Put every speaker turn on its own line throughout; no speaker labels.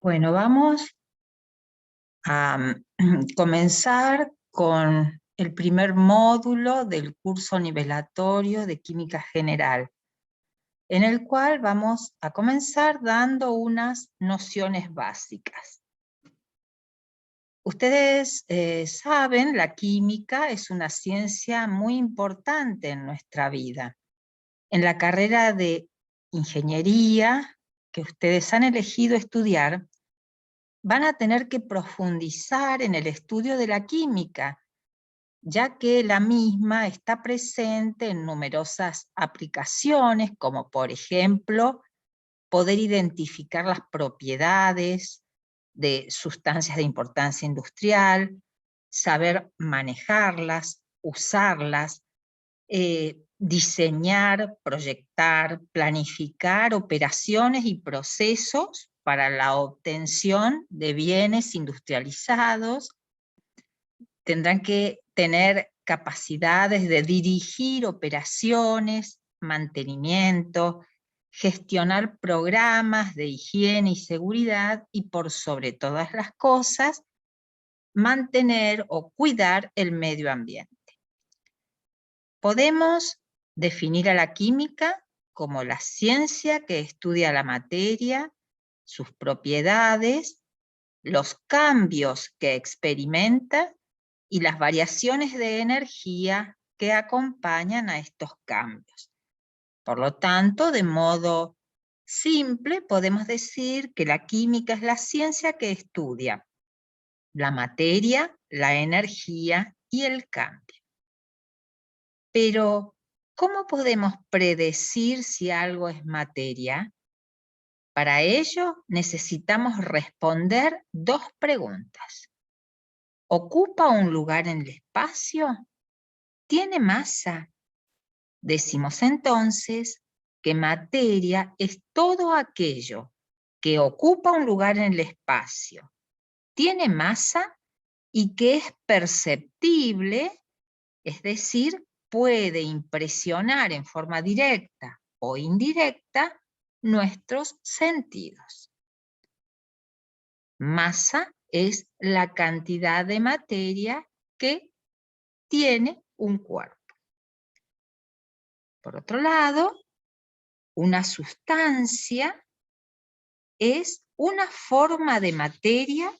Bueno, vamos a comenzar con el primer módulo del curso nivelatorio de Química General, en el cual vamos a comenzar dando unas nociones básicas. Ustedes saben, la química es una ciencia muy importante en nuestra vida. En la carrera de ingeniería que ustedes han elegido estudiar, van a tener que profundizar en el estudio de la química, ya que la misma está presente en numerosas aplicaciones, como por ejemplo, poder identificar las propiedades de sustancias de importancia industrial, saber manejarlas, usarlas, diseñar, proyectar, planificar operaciones y procesos para la obtención de bienes industrializados. Tendrán que tener capacidades de dirigir operaciones, mantenimiento, gestionar programas de higiene y seguridad y, por sobre todas las cosas, mantener o cuidar el medio ambiente. Podemos definir a la química como la ciencia que estudia la materia, sus propiedades, los cambios que experimenta y las variaciones de energía que acompañan a estos cambios. Por lo tanto, de modo simple, podemos decir que la química es la ciencia que estudia la materia, la energía y el cambio. Pero, ¿cómo podemos predecir si algo es materia? Para ello necesitamos responder dos preguntas. ¿Ocupa un lugar en el espacio? ¿Tiene masa? Decimos entonces que materia es todo aquello que ocupa un lugar en el espacio, tiene masa y que es perceptible, es decir, puede impresionar en forma directa o indirecta nuestros sentidos. Masa es la cantidad de materia que tiene un cuerpo. Por otro lado, una sustancia es una forma de materia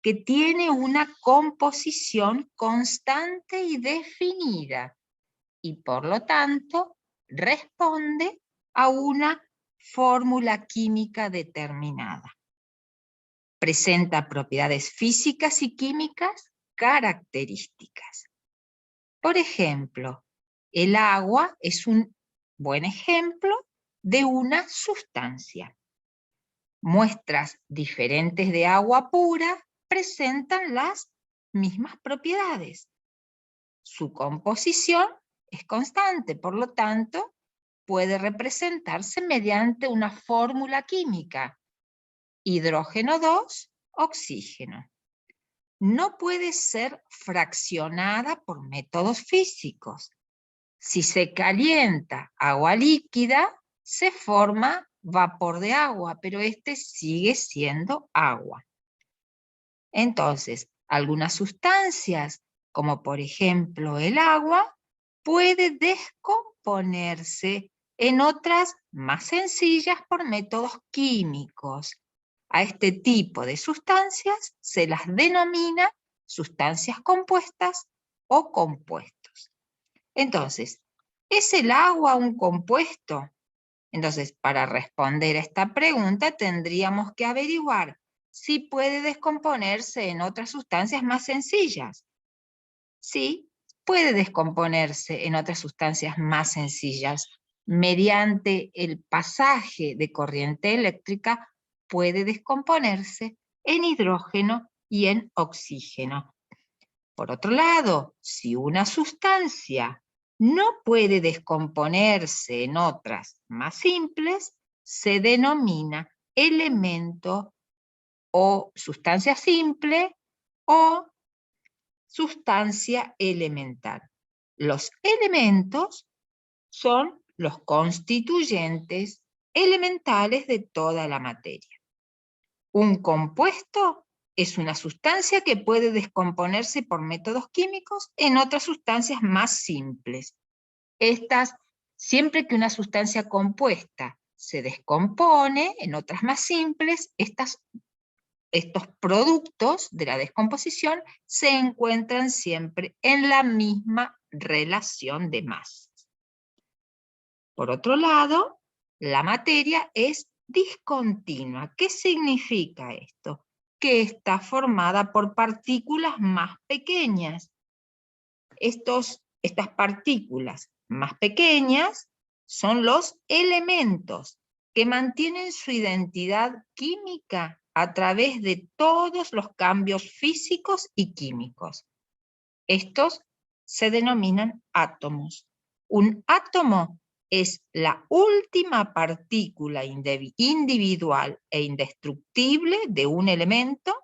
que tiene una composición constante y definida y por lo tanto responde a una fórmula química determinada. Presenta propiedades físicas y químicas características. Por ejemplo, el agua es un buen ejemplo de una sustancia. Muestras diferentes de agua pura presentan las mismas propiedades. Su composición es constante, por lo tanto, puede representarse mediante una fórmula química. Hidrógeno 2, oxígeno. No puede ser fraccionada por métodos físicos. Si se calienta agua líquida, se forma vapor de agua, pero este sigue siendo agua. Entonces, algunas sustancias, como por ejemplo el agua, puede descomponerse en otras más sencillas por métodos químicos. A este tipo de sustancias se las denomina sustancias compuestas o compuestos. Entonces, ¿es el agua un compuesto? Entonces, para responder a esta pregunta tendríamos que averiguar si puede descomponerse en otras sustancias más sencillas. Sí, puede descomponerse en otras sustancias más sencillas. Mediante el pasaje de corriente eléctrica puede descomponerse en hidrógeno y en oxígeno. Por otro lado, si una sustancia no puede descomponerse en otras más simples, se denomina elemento o sustancia simple o sustancia elemental. Los elementos son los constituyentes elementales de toda la materia. Un compuesto es una sustancia que puede descomponerse por métodos químicos en otras sustancias más simples. Siempre que una sustancia compuesta se descompone en otras más simples, estos productos de la descomposición se encuentran siempre en la misma relación de masas. Por otro lado, la materia es discontinua. ¿Qué significa esto? Que está formada por partículas más pequeñas. Estas partículas más pequeñas son los elementos que mantienen su identidad química a través de todos los cambios físicos y químicos. Estos se denominan átomos. Un átomo es la última partícula individual e indestructible de un elemento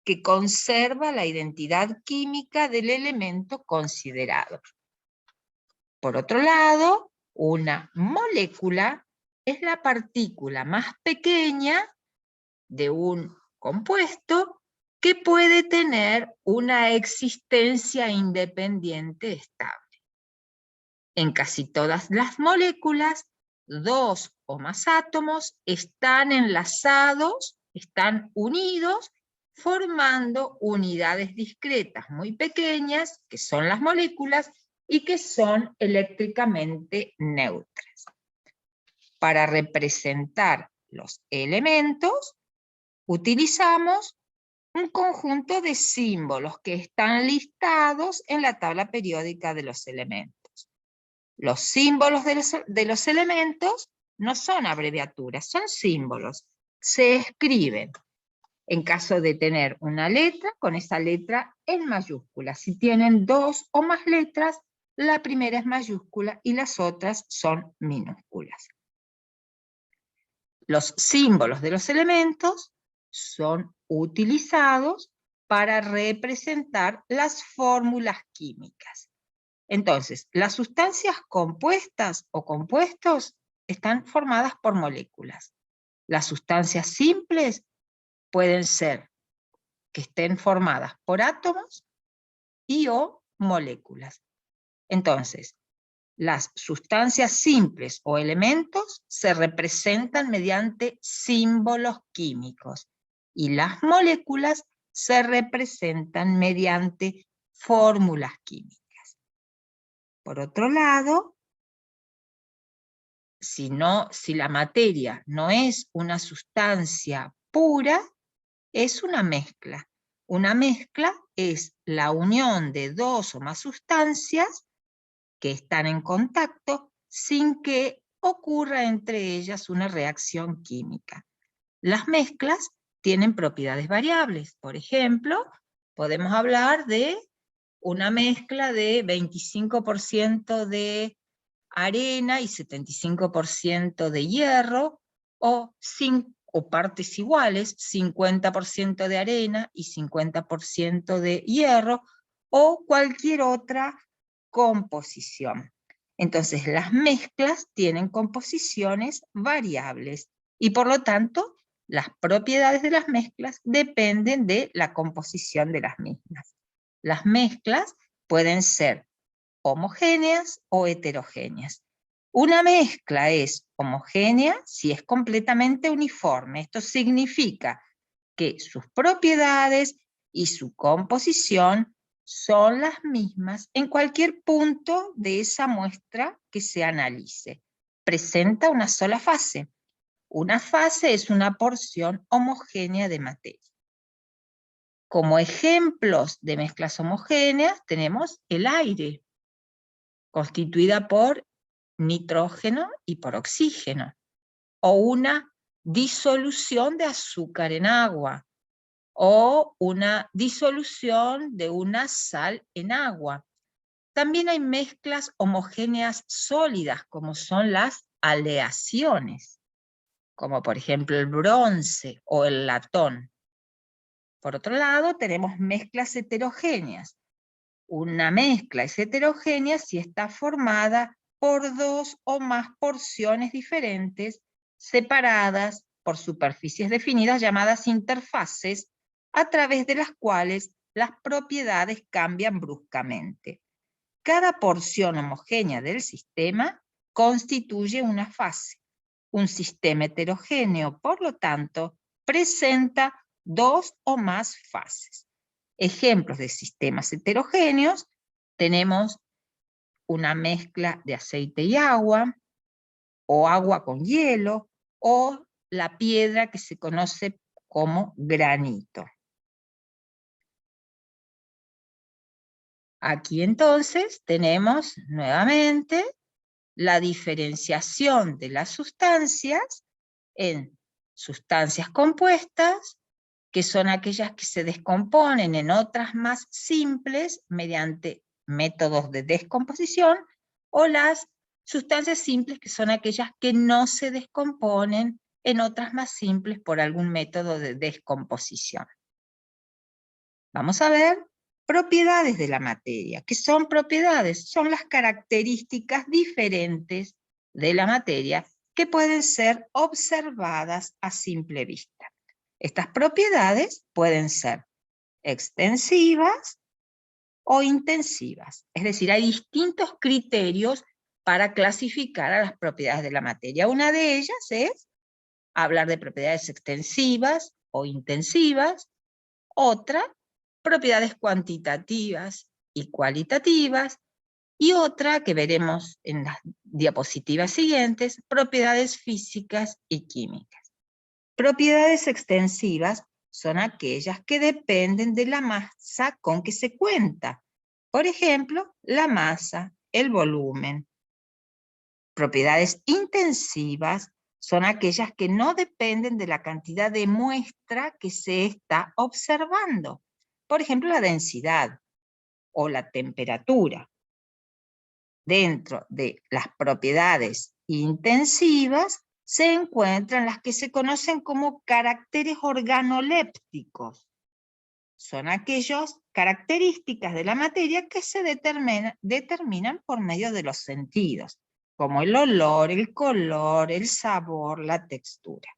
que conserva la identidad química del elemento considerado. Por otro lado, una molécula es la partícula más pequeña de un compuesto que puede tener una existencia independiente estable. En casi todas las moléculas, 2 o más átomos están enlazados, están unidos, formando unidades discretas muy pequeñas, que son las moléculas, y que son eléctricamente neutras. Para representar los elementos, utilizamos un conjunto de símbolos que están listados en la tabla periódica de los elementos. Los símbolos de los elementos no son abreviaturas, son símbolos. Se escriben, en caso de tener una letra, con esa letra en mayúscula. Si tienen 2 o más letras, la primera es mayúscula y las otras son minúsculas. Los símbolos de los elementos son utilizados para representar las fórmulas químicas. Entonces, las sustancias compuestas o compuestos están formadas por moléculas. Las sustancias simples pueden ser que estén formadas por átomos y o moléculas. Entonces, las sustancias simples o elementos se representan mediante símbolos químicos y las moléculas se representan mediante fórmulas químicas. Por otro lado, si la materia no es una sustancia pura, es una mezcla. Una mezcla es la unión de 2 o más sustancias que están en contacto sin que ocurra entre ellas una reacción química. Las mezclas tienen propiedades variables. Por ejemplo, podemos hablar de una mezcla de 25% de arena y 75% de hierro, o partes iguales, 50% de arena y 50% de hierro, o cualquier otra composición. Entonces, las mezclas tienen composiciones variables, y por lo tanto, las propiedades de las mezclas dependen de la composición de las mismas. Las mezclas pueden ser homogéneas o heterogéneas. Una mezcla es homogénea si es completamente uniforme. Esto significa que sus propiedades y su composición son las mismas en cualquier punto de esa muestra que se analice. Presenta una sola fase. Una fase es una porción homogénea de materia. Como ejemplos de mezclas homogéneas tenemos el aire, constituida por nitrógeno y por oxígeno, o una disolución de azúcar en agua, o una disolución de una sal en agua. También hay mezclas homogéneas sólidas, como son las aleaciones, como por ejemplo el bronce o el latón. Por otro lado, tenemos mezclas heterogéneas. Una mezcla es heterogénea si está formada por 2 o más porciones diferentes, separadas por superficies definidas llamadas interfaces, a través de las cuales las propiedades cambian bruscamente. Cada porción homogénea del sistema constituye una fase. Un sistema heterogéneo, por lo tanto, presenta dos o más fases. Ejemplos de sistemas heterogéneos: tenemos una mezcla de aceite y agua, o agua con hielo, o la piedra que se conoce como granito. Aquí entonces tenemos nuevamente la diferenciación de las sustancias en sustancias compuestas, que son aquellas que se descomponen en otras más simples mediante métodos de descomposición, o las sustancias simples, que son aquellas que no se descomponen en otras más simples por algún método de descomposición. Vamos a ver propiedades de la materia. ¿Qué son propiedades? Son las características diferentes de la materia que pueden ser observadas a simple vista. Estas propiedades pueden ser extensivas o intensivas. Es decir, hay distintos criterios para clasificar a las propiedades de la materia. Una de ellas es hablar de propiedades extensivas o intensivas. Otra, propiedades cuantitativas y cualitativas. Y otra, que veremos en las diapositivas siguientes, propiedades físicas y químicas. Propiedades extensivas son aquellas que dependen de la masa con que se cuenta. Por ejemplo, la masa, el volumen. Propiedades intensivas son aquellas que no dependen de la cantidad de muestra que se está observando. Por ejemplo, la densidad o la temperatura. Dentro de las propiedades intensivas se encuentran las que se conocen como caracteres organolépticos. Son aquellas características de la materia que se determinan por medio de los sentidos, como el olor, el color, el sabor, la textura.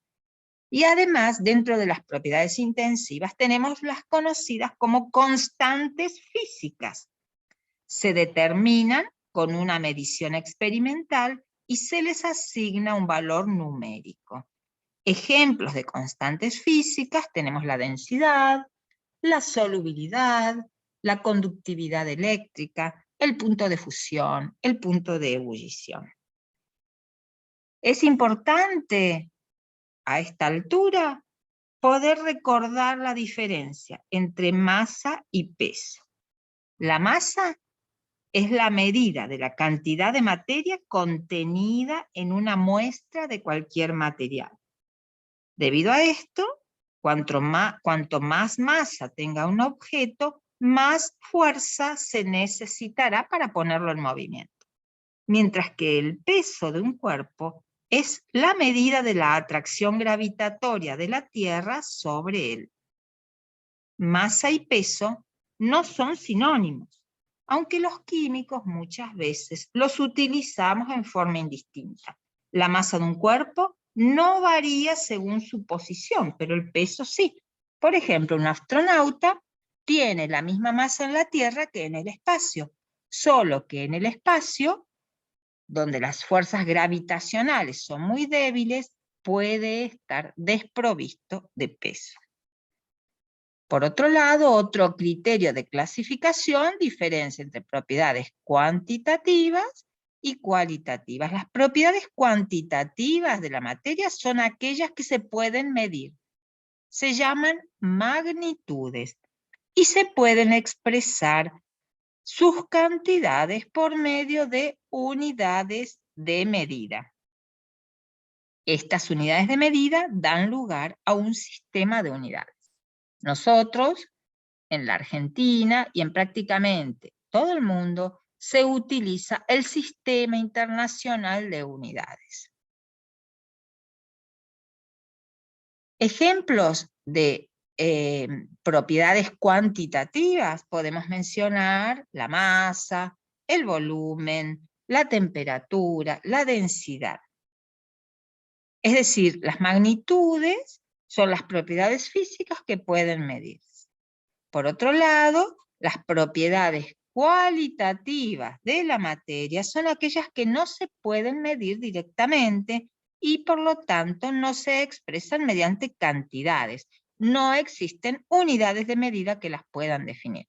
Y además, dentro de las propiedades intensivas, tenemos las conocidas como constantes físicas. Se determinan con una medición experimental y se les asigna un valor numérico. Ejemplos de constantes físicas tenemos la densidad, la solubilidad, la conductividad eléctrica, el punto de fusión, el punto de ebullición. Es importante a esta altura poder recordar la diferencia entre masa y peso. La masa es la medida de la cantidad de materia contenida en una muestra de cualquier material. Debido a esto, cuanto más masa tenga un objeto, más fuerza se necesitará para ponerlo en movimiento. Mientras que el peso de un cuerpo es la medida de la atracción gravitatoria de la Tierra sobre él. Masa y peso no son sinónimos, aunque los químicos muchas veces los utilizamos en forma indistinta. La masa de un cuerpo no varía según su posición, pero el peso sí. Por ejemplo, un astronauta tiene la misma masa en la Tierra que en el espacio, solo que en el espacio, donde las fuerzas gravitacionales son muy débiles, puede estar desprovisto de peso. Por otro lado, otro criterio de clasificación diferencia entre propiedades cuantitativas y cualitativas. Las propiedades cuantitativas de la materia son aquellas que se pueden medir. Se llaman magnitudes y se pueden expresar sus cantidades por medio de unidades de medida. Estas unidades de medida dan lugar a un sistema de unidades. Nosotros, en la Argentina y en prácticamente todo el mundo, se utiliza el Sistema Internacional de Unidades. Ejemplos de propiedades cuantitativas podemos mencionar la masa, el volumen, la temperatura, la densidad. Es decir, las magnitudes son las propiedades físicas que pueden medirse. Por otro lado, las propiedades cualitativas de la materia son aquellas que no se pueden medir directamente y por lo tanto no se expresan mediante cantidades. No existen unidades de medida que las puedan definir.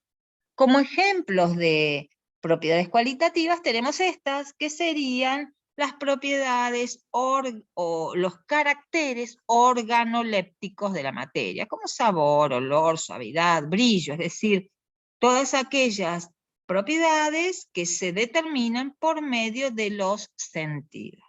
Como ejemplos de propiedades cualitativas tenemos estas, que serían las propiedades o los caracteres organolépticos de la materia, como sabor, olor, suavidad, brillo, es decir, todas aquellas propiedades que se determinan por medio de los sentidos.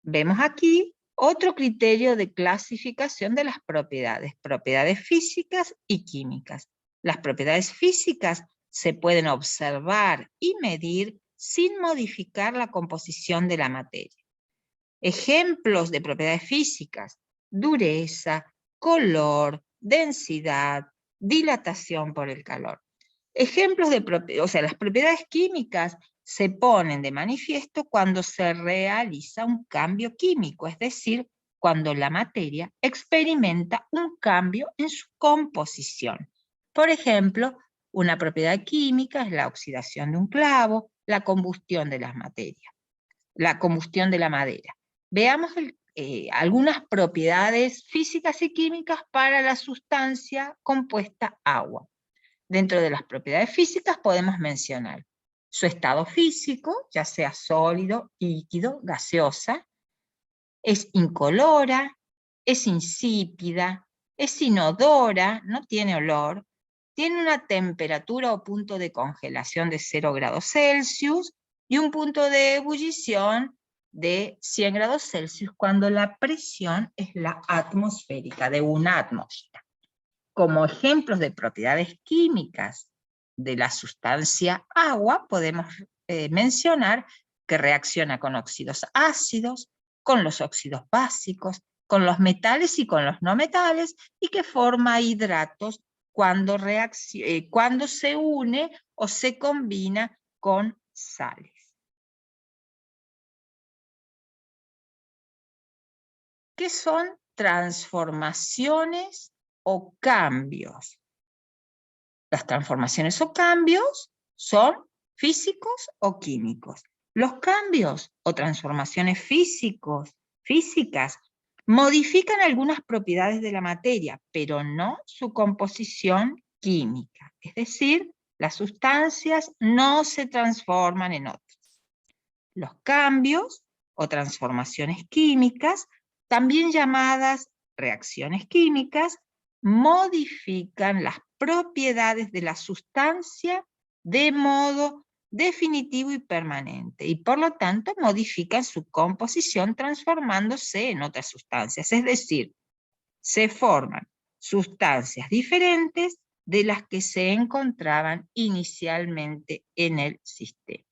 Vemos aquí otro criterio de clasificación de las propiedades físicas y químicas. Las propiedades físicas se pueden observar y medir sin modificar la composición de la materia. Ejemplos de propiedades físicas: dureza, color, densidad, dilatación por el calor. Ejemplos de las propiedades químicas se ponen de manifiesto cuando se realiza un cambio químico, es decir, cuando la materia experimenta un cambio en su composición. Por ejemplo, una propiedad química es la oxidación de un clavo, la combustión de las materias, la combustión de la madera. Veamos algunas propiedades físicas y químicas para la sustancia compuesta agua. Dentro de las propiedades físicas podemos mencionar su estado físico, ya sea sólido, líquido, gaseosa, es incolora, es insípida, es inodora, no tiene olor, tiene una temperatura o punto de congelación de 0 grados Celsius y un punto de ebullición de 100 grados Celsius cuando la presión es la atmosférica, de una atmósfera. Como ejemplos de propiedades químicas de la sustancia agua, podemos mencionar que reacciona con óxidos ácidos, con los óxidos básicos, con los metales y con los no metales, y que forma hidratos cuando se une o se combina con sales. ¿Qué son transformaciones o cambios? Las transformaciones o cambios son físicos o químicos. Los cambios o transformaciones físicas modifican algunas propiedades de la materia, pero no su composición química. Es decir, las sustancias no se transforman en otras. Los cambios o transformaciones químicas, también llamadas reacciones químicas, modifican las propiedades de la sustancia de modo definitivo y permanente, y por lo tanto modifican su composición transformándose en otras sustancias, es decir, se forman sustancias diferentes de las que se encontraban inicialmente en el sistema.